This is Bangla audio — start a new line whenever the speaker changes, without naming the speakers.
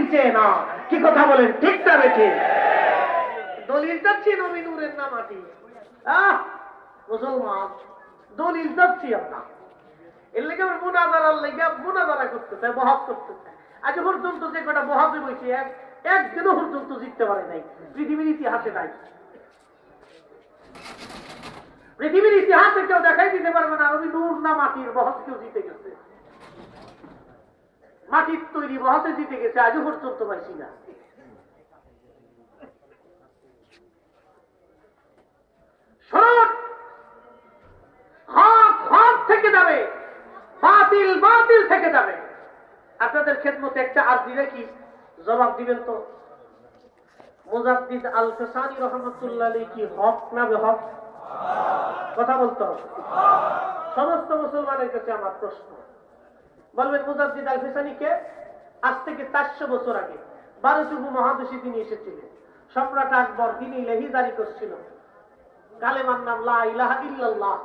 নিচে না। কি কথা বলেন, ঠিক না বেঠিক? দলিল যাচ্ছি নবী নূরের না মাটি? মুসলমান দলিল যাচ্ছি আপনার এর লেগে মুনাজারার লেগে মুনাজারা করতে চায়, বহাস করতে চায়। আজ পর্যন্ত যে কটা বহাসে বসে একদিনও পর্যন্ত জিততে পারে নাই, পৃথিবীর ইতিহাসে নাই। পৃথিবীর ইতিহাসে কেউ দেখাই দিতে পারবে না নবী নূর না মাটির বহাস কেউ জিতে গেছে। মাটির তৈরি বহাসে জিতে গেছে, আজও পর্যন্ত পাইছি না। হক হক থেকে যাবে, বাতিল বাতিল থেকে যাবে। আপনাদের খেদমতে একটা আরজি রেখি, জবাব দিবেন তো। মুজাদ্দিদ আল ফেসানি রহমতুল্লাহ আলাইহি কি হক না বেহক? কথা বলতে হবে। সমস্ত মুসলমানের কাছে আমার প্রশ্ন, বলবেন মুজাদ্দিদ আল ফেসানি কে? আজ থেকে 400 বছর আগে ভারত উপমহাদেশে তিনি এসেছিলেন। সম্রাট আকবর তিনি লেহি জারি করছিল, কালেমার নাম লা ইলাহা ইল্লাল্লাহ।